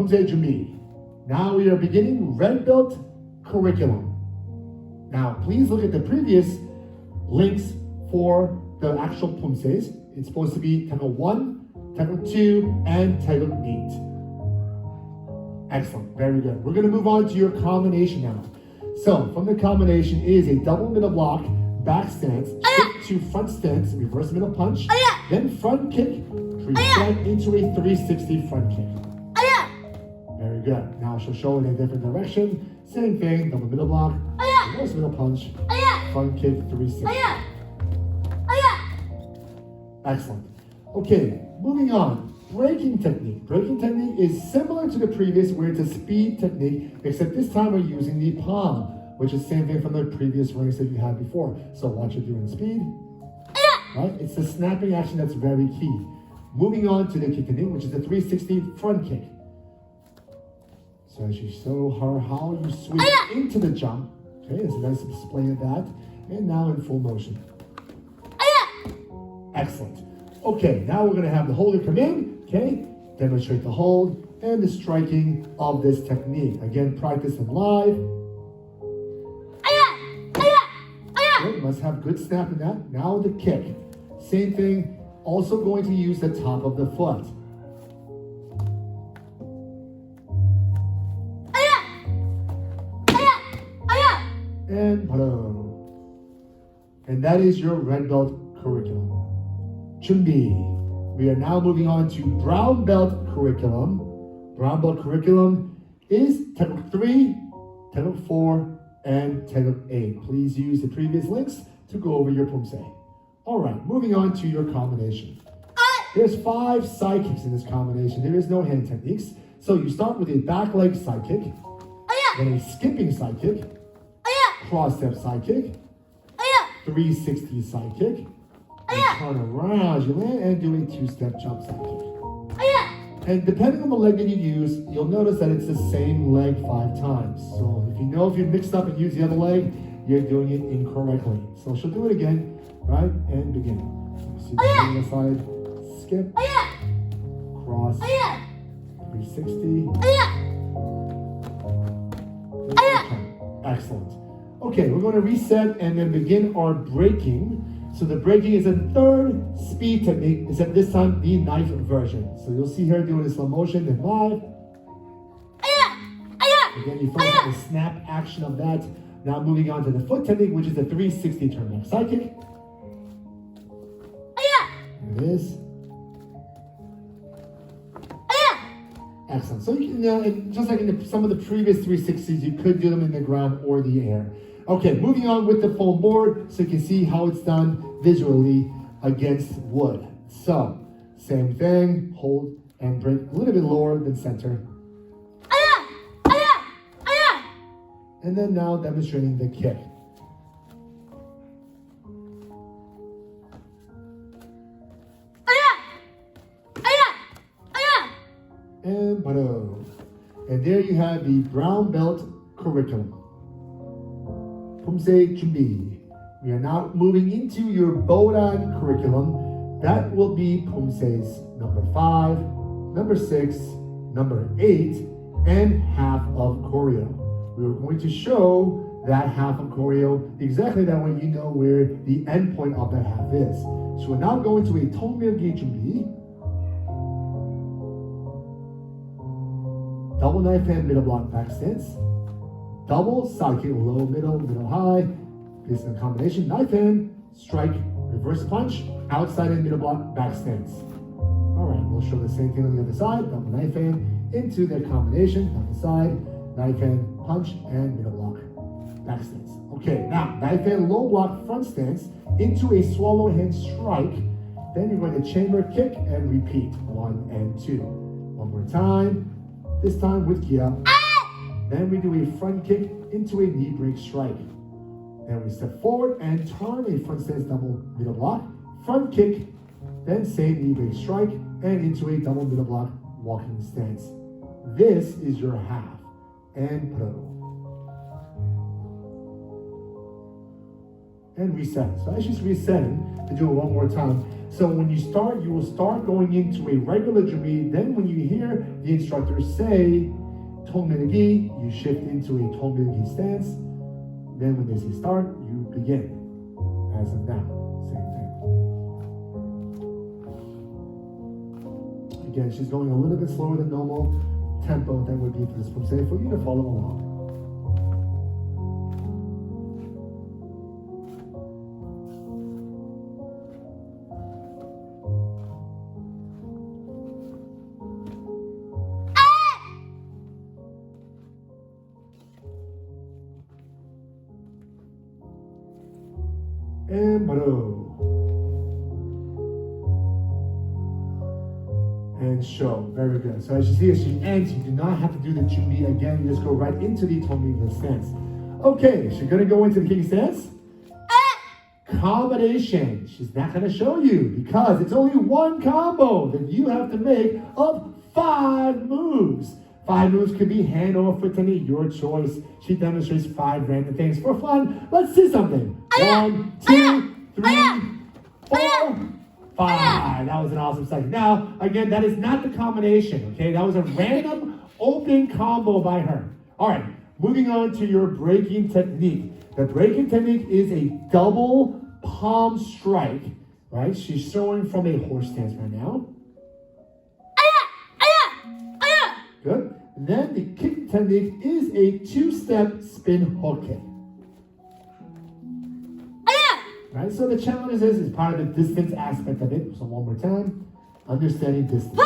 품새 준비. Now we are beginning red belt curriculum. Now please look at the previous links for the actual 품새s. It's supposed to be Taekwondo 1, Taekwondo 2, and Taekwondo 8. Excellent, very good. We're going to move on to your combination now. So from the combination is a double middle block, back stance, shift to front stance, reverse middle punch, then front kick, reset into a 360 front kick. Very good. Now she'll show in a different direction. Same thing, double middle block, reverse middle punch, front kick, 360. Excellent. Okay, moving on. Breaking technique. Breaking technique is similar to the previous where it's a speed technique, except this time we're using the palm, which is the same thing from the previous ranks that you had before. So watch it doing speed. Right? It's the snapping action that's very key. Moving on to the kick technique, which is the 360 front kick. So as you show her how you swing into the jump. Okay, it's a nice display of that. And now in full motion. Excellent. Okay, now we're going to have the holder come in. Okay, demonstrate the hold and the striking of this technique. Again, practice them live. Okay, must have good snap in that. Now the kick. Same thing, also going to use the top of the foot. And hello. And that is your red belt curriculum. 준비. We are now moving on to brown belt curriculum. Brown belt curriculum is Taekwondo 3, Taekwondo 4, and Taekwondo 8. Please use the previous links to go over your 품새. All right, moving on to your combination. There's 5 side kicks in this combination. There is no hand techniques. So you start with a back leg side kick, then a skipping side kick, cross step side kick, 360 side kick, and turn around as you land and do a 2-step jump side kick. And depending on the leg that you use, you'll notice that it's the same leg 5 times. So if you mixed up and used the other leg, you're doing it incorrectly. So she'll do it again, right? And begin. So see the side, skip, cross, 360. Excellent. Okay, we're going to reset and then begin our breaking. So the breaking is a third speed technique, except this time the knife version. So you'll see her doing the slow motion, then live. Again, you focus on the snap action of that. Now moving on to the foot technique, which is the 360 turn back side kick. There it is. Excellent. So you can, just like in some of the previous 360s, you could do them in the ground or the air. Okay, moving on with the foam board so you can see how it's done visually against wood. So, same thing, hold and break a little bit lower than center. And then now demonstrating the kick. And boom. And there you have the brown belt curriculum. 품새 준비. We are now moving into your Bodan curriculum. That will be 품새s number 5, number 6, number 8, and half of choreo. We are going to show that half of choreo exactly that way you know where the end point of that half is. So we're now going to a 통밀기 준비. Double knife hand middle block back stance. Double side kick, low, middle, high. This is a combination. Knife hand, strike, reverse punch, outside and middle block, back stance. All right, we'll show the same thing on the other side. Double knife hand into that combination, double side, knife hand, punch, and middle block, back stance. Okay, now knife hand, low block, front stance into a swallow hand strike. Then you're going to chamber kick and repeat 1 and 2. One more time. This time with Kia. Then we do a front kick into a knee break strike. Then we step forward and turn a front stance double middle block, front kick, then same knee break strike, and into a double middle block walking stance. This is your half and pro. and reset. So as she's resetting, to do it one more time. So when you start, you will start going into a regular jumbi. Then when you hear the instructor say Tongminagi, you shift into a Tongminagi stance. Then when they say start, you begin. As of now, same thing. Again, she's going a little bit slower than normal tempo that would be for this pumse for you to follow along. And baro. And show. Very good. So as you see, as she ends, you do not have to do the jumbi again. You just go right into the Tongminagi stance. Okay, she's going to go into the kicking stance. Combination. She's not going to show you because it's only one combo that you have to make of 5 moves. 5 moves could be hand over foot technique, your choice. She demonstrates 5 random things for fun. Let's see something. 1, 2, 3, 4, 5. That was an awesome second. Now, again, that is not the combination, okay? That was a random open combo by her. All right, moving on to your breaking technique. The breaking technique is a double palm strike, right? She's showing from a horse stance right now. Good. And then the kick technique is a 2-step spin hook kick. Right, so the challenge is part of the distance aspect of it. So one more time, understanding distance.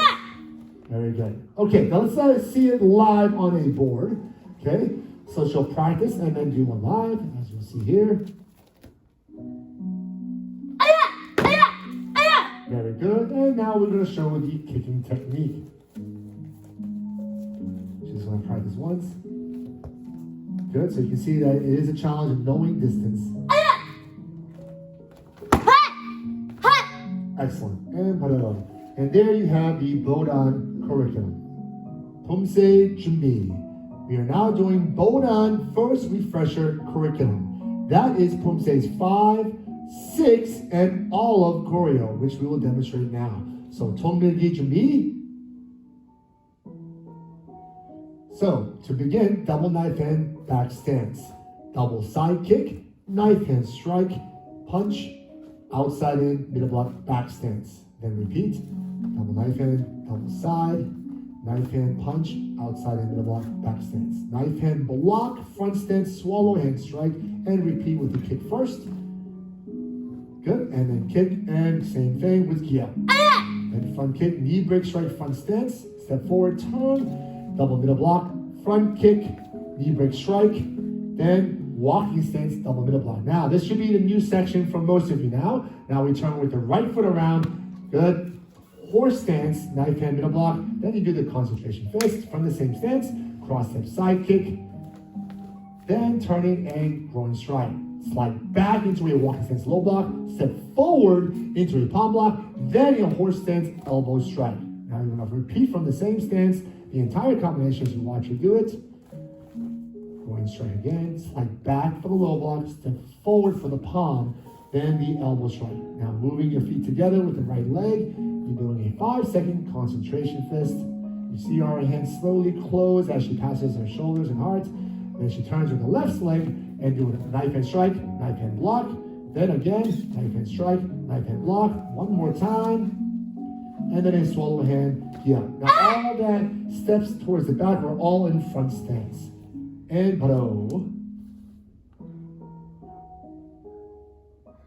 Very good. Okay, now let's see it live on a board. Okay, so she'll practice and then do one live, as you'll see here. Very good. And now we're going to show the kicking technique. She's going to practice once. Good. So you can see that it is a challenge of knowing distance. Excellent. And there you have the Bodan curriculum. Pumse Jumbi. We are now doing Bodan first refresher curriculum. That is Pumse's 5, 6, and all of choreo, which we will demonstrate now. So Tongminagi Jumbi. So to begin, double knife hand back stance. Double side kick, knife hand strike, punch, outside in, middle block, back stance. Then repeat, double knife hand, double side, knife hand punch, outside in, middle block, back stance. Knife hand block, front stance, swallow hand strike, and repeat with the kick first. Good, and then kick, and same thing with Kia. Then front kick, knee break strike, front stance, step forward, turn, double middle block, front kick, knee break strike, then walking stance, double middle block. Now, this should be the new section for most of you now. Now we turn with the right foot around. Good. Horse stance, knife hand, middle block. Then you do the concentration fist from the same stance. Cross step side kick. Then turning and groin strike. Slide back into a walking stance, low block. Step forward into a palm block. Then a horse stance, elbow strike. Now you're going to repeat from the same stance the entire combination as you watch her do it. Going straight again, slide back for the low block, step forward for the palm, then the elbow strike. Now moving your feet together with the right leg, you're doing a 5-second concentration fist. You see our hand slowly close as she passes her shoulders and heart. Then she turns with the left leg and do a knife hand strike, knife hand block. Then again, knife hand strike, knife hand block. One more time. And then a swallow hand. Yeah. Now all that steps towards the back are all in front stance. And baro.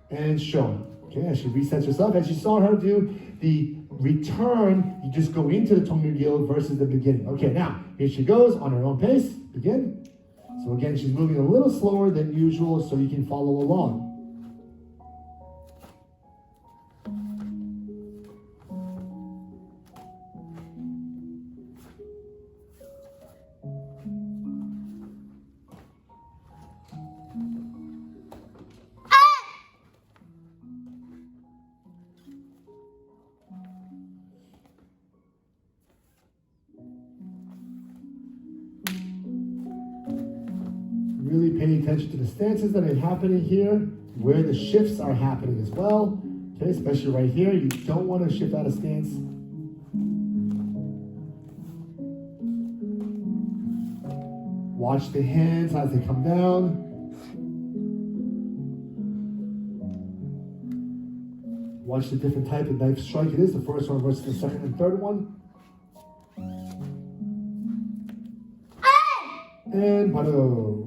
And show. Okay, as she resets herself, as you saw her do the return, you just go into the Tongminagi versus the beginning. Okay, now here she goes on her own pace. Begin. So again, she's moving a little slower than usual so you can follow along. Really paying attention to the stances that are happening here. where the shifts are happening as well. Okay, especially right here. You don't want to shift out of stance. Watch the hands as they come down. Watch the different type of knife strike it is. The first one versus the second and third one. And paro.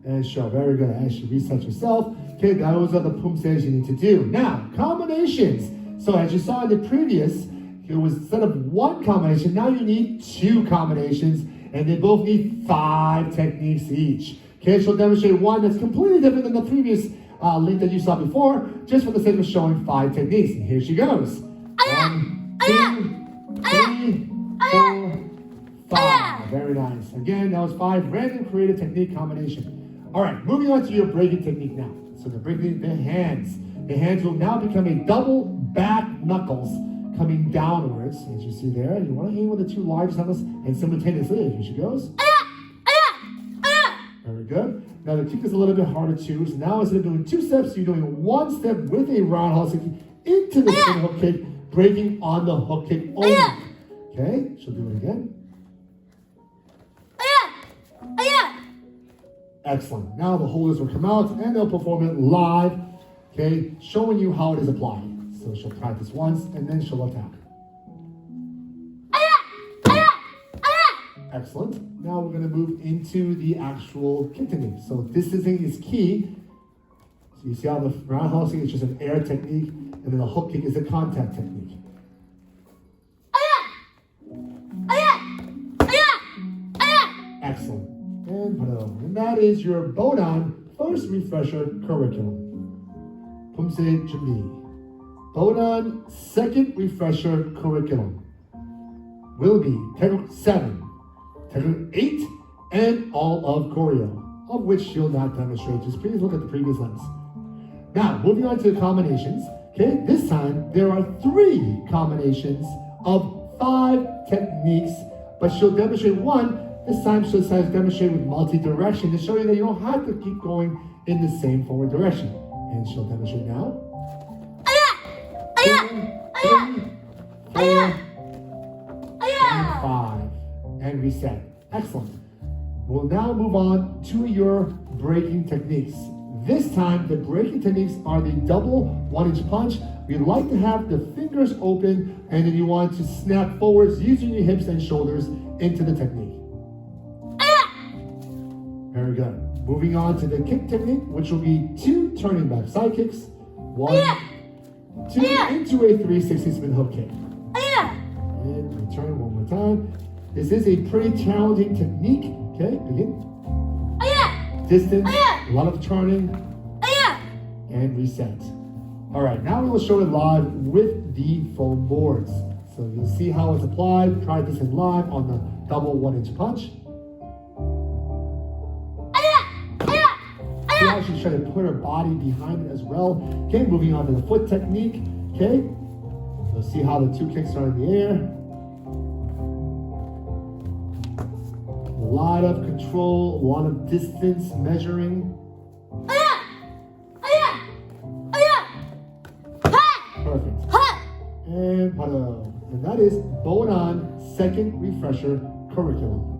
And show. Very good. As you reset yourself. Okay, those are the pumses you need to do. Now, combinations. So as you saw in the previous, it was instead of one combination, now you need 2 combinations, and they both need 5 techniques each. Okay, she'll demonstrate one that's completely different than the previous link that you saw before, just for the sake of showing 5 techniques. And here she goes. 1, 2, 3, 4, 5. Very nice. Again, that was 5 random creative technique combination. All right, moving on to your breaking technique now. So the breaking, the hands. The hands will now become a double back knuckles coming downwards, as you see there. You want to aim with the 2 largest knuckles and simultaneously. Here she goes. Very good. Now the kick is a little bit harder too. So now instead of doing 2 steps, you're doing 1 step with a roundhouse kick into the spin hook kick, breaking on the hook kick only. Okay, she'll do it again. Excellent. Now the holders will come out and they'll perform it live, okay, showing you how it is applied. So she'll practice once and then she'll attack. Excellent. Now we're going to move into the actual kick technique. So distancing is key. So you see how the roundhouse kick is just an air technique, and then the hook kick is a contact technique. Excellent. And that is your Bodan first refresher curriculum. Pumse 준비. Bodan second refresher curriculum will be technique 7, technique 8, and all of choreo, of which you'll not demonstrate. Just please look at the previous lens. Now, moving on to the combinations. Okay, this time there are 3 combinations of 5 techniques, but she'll demonstrate one. This time she'll demonstrate with multi-direction to show you that you don't have to keep going in the same forward direction. And she'll demonstrate now. 2, 3, 4, and 5. And reset. Excellent. We'll now move on to your breaking techniques. This time, the breaking techniques are the double 1-inch punch. We like to have the fingers open, and then you want to snap forwards using your hips and shoulders into the technique. Very good. Moving on to the kick technique, which will be 2 turning back side kicks. 1, 2, into a 360 spin hook kick. And return one more time. This is a pretty challenging technique. Okay, begin. Distance, a lot of turning, and reset. All right, now we will show it live with the foam boards. So you'll see how it's applied. Try this in live on the double 1-inch punch. She actually try to put her body behind it as well. Okay, moving on to the foot technique. Okay, you'll see how the 2 kicks are in the air. A lot of control, a lot of distance measuring. Perfect. And that is Bodan second refresher curriculum.